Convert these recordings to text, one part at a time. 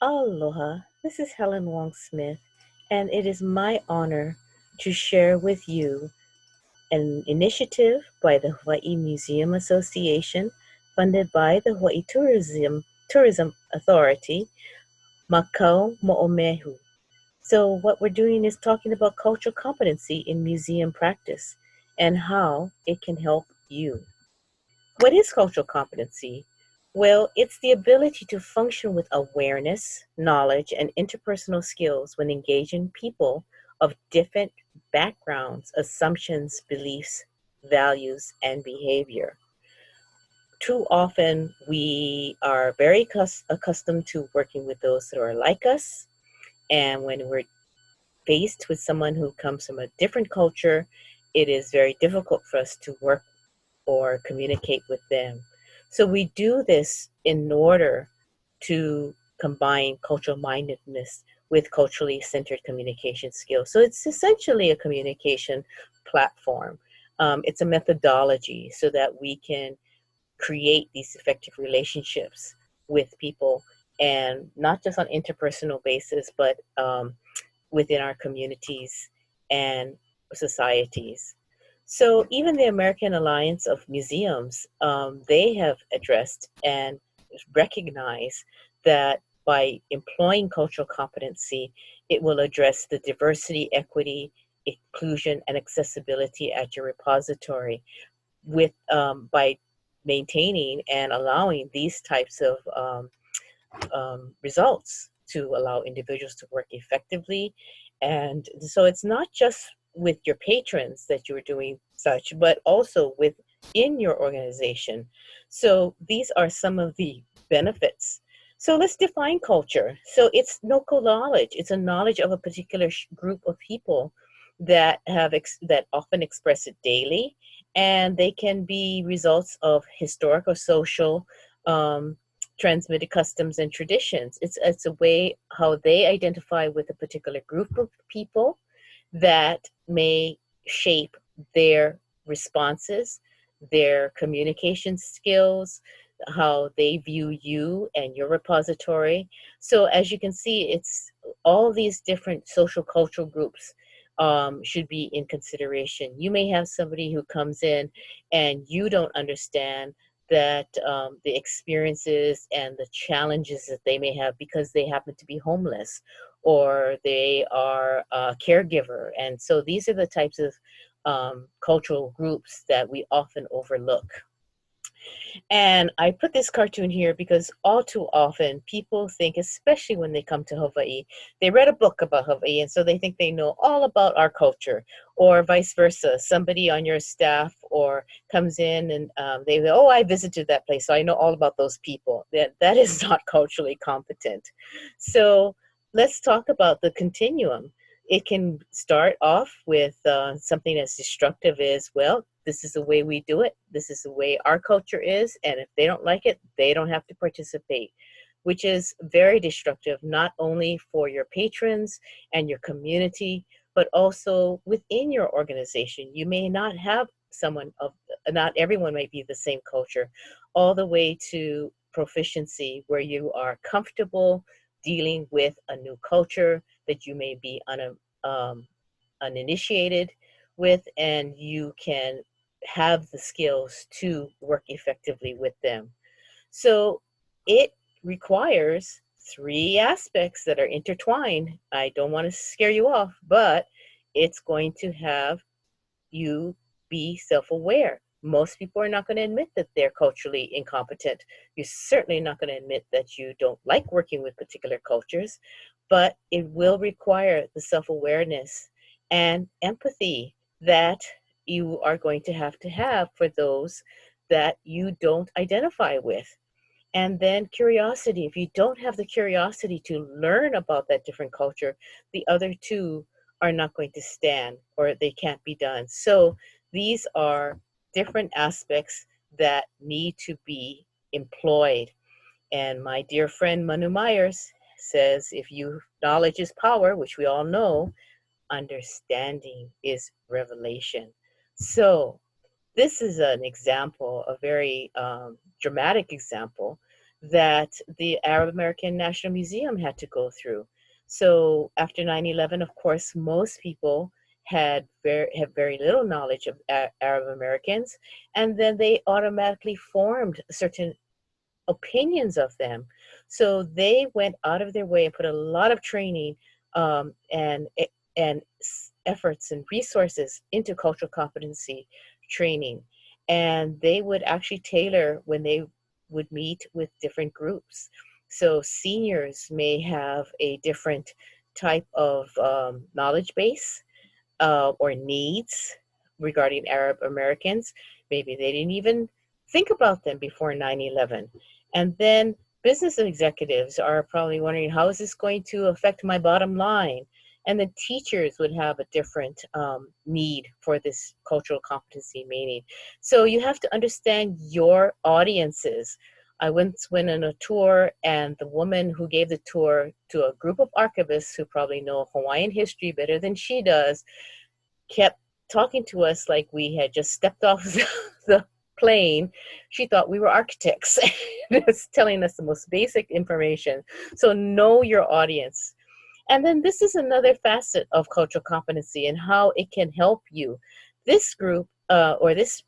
Aloha, this is Helen Wong Smith, and it is my honor to share with you an initiative by the Hawaii Museum Association, funded by the Hawaii Tourism Authority, Mākau Moʻomeheu. So what we're doing is talking about cultural competency in museum practice and how it can help you. What is cultural competency? Well, it's the ability to function with awareness, knowledge, and interpersonal skills when engaging people of different backgrounds, assumptions, beliefs, values, and behavior. Too often, we are very accustomed to working with those that are like us. And when we're faced with someone who comes from a different culture, it is very difficult for us to work or communicate with them. So we do this in order to combine cultural mindedness with culturally centered communication skills. So it's essentially a communication platform. It's a methodology so that we can create these effective relationships with people, and not just on interpersonal basis, but within our communities and societies. So even the American Alliance of Museums, they have addressed and recognized that by employing cultural competency, it will address the diversity, equity, inclusion, and accessibility at your repository with by maintaining and allowing these types of results to allow individuals to work effectively. And so it's not just with your patrons that you're doing such, but also within your organization. So these are some of the benefits. So let's define culture. So it's local knowledge. It's a knowledge of a particular group of people that that often express it daily, and they can be results of historic or social transmitted customs and traditions. It's a way how they identify with a particular group of people that may shape their responses, their communication skills, how they view you and your repository. So as you can see, it's all these different social cultural groups should be in consideration. You may have somebody who comes in and you don't understand that the experiences and the challenges that they may have because they happen to be homeless or they are a caregiver. And so these are the types of cultural groups that we often overlook. And I put this cartoon here because all too often people think, especially when they come to Hawaii, they read a book about Hawaii and so they think they know all about our culture, or vice versa. Somebody on your staff or comes in and they go, oh, I visited that place, so I know all about those people. That is not culturally competent. So let's talk about the continuum. It can start off with something as destructive as, well, this is the way we do it. This is the way our culture is. And if they don't like it, they don't have to participate, which is very destructive, not only for your patrons and your community, but also within your organization. You may not have not everyone might be the same culture, all the way to proficiency where you are comfortable dealing with a new culture that you may be uninitiated with, and you can have the skills to work effectively with them. So it requires three aspects that are intertwined. I don't want to scare you off, but it's going to have you be self-aware. Most people are not going to admit that they're culturally incompetent. You're certainly not going to admit that you don't like working with particular cultures, but it will require the self-awareness and empathy that you are going to have for those that you don't identify with. And then curiosity. If you don't have the curiosity to learn about that different culture, the other two are not going to stand, or they can't be done. So these are different aspects that need to be employed. And my dear friend Manu Myers says, if knowledge is power, which we all know, understanding is revelation. So this is an example, a very dramatic example, that the Arab American National Museum had to go through. So after 9/11, of course, most people have very little knowledge of Arab Americans, and then they automatically formed certain opinions of them. So they went out of their way and put a lot of training and efforts and resources into cultural competency training. And they would actually tailor when they would meet with different groups. So seniors may have a different type of knowledge base or needs regarding Arab Americans. Maybe they didn't even think about them before 9/11. And then business executives are probably wondering, how is this going to affect my bottom line? And then teachers would have a different need for this cultural competency meaning. So you have to understand your audiences. I once went on a tour, and the woman who gave the tour to a group of archivists who probably know Hawaiian history better than she does kept talking to us like we had just stepped off the plane. She thought we were architects, just telling us the most basic information. So know your audience. And then this is another facet of cultural competency and how it can help you. This group or this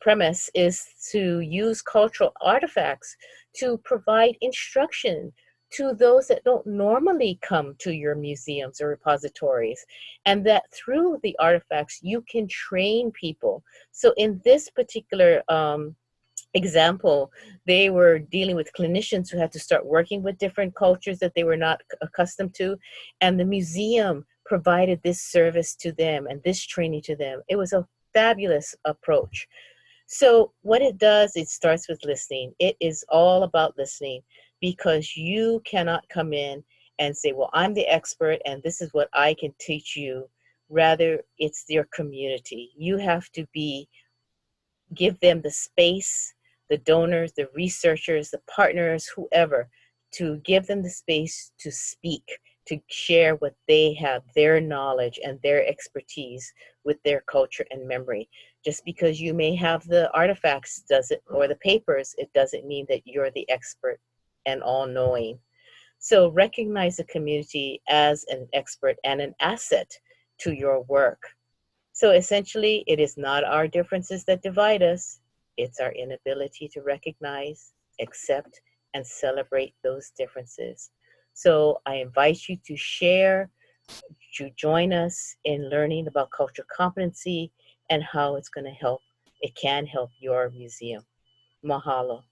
premise is to use cultural artifacts to provide instruction to those that don't normally come to your museums or repositories, and that through the artifacts you can train people. So in this particular example, they were dealing with clinicians who had to start working with different cultures that they were not accustomed to, and the museum provided this service to them and this training to them. It was a fabulous approach. So what it does, it starts with listening. It is all about listening, because you cannot come in and say, well, I'm the expert and this is what I can teach you. Rather, it's your community. You have to give them the space, the donors, the researchers, the partners, whoever, to give them the space to speak, to share what they have, their knowledge and their expertise with their culture and memory. Just because you may have the artifacts or the papers, it doesn't mean that you're the expert and all-knowing. So recognize the community as an expert and an asset to your work. So essentially, it is not our differences that divide us. It's our inability to recognize, accept, and celebrate those differences. So I invite you to share, to join us in learning about cultural competency and how it's going to help. It can help your museum. Mahalo.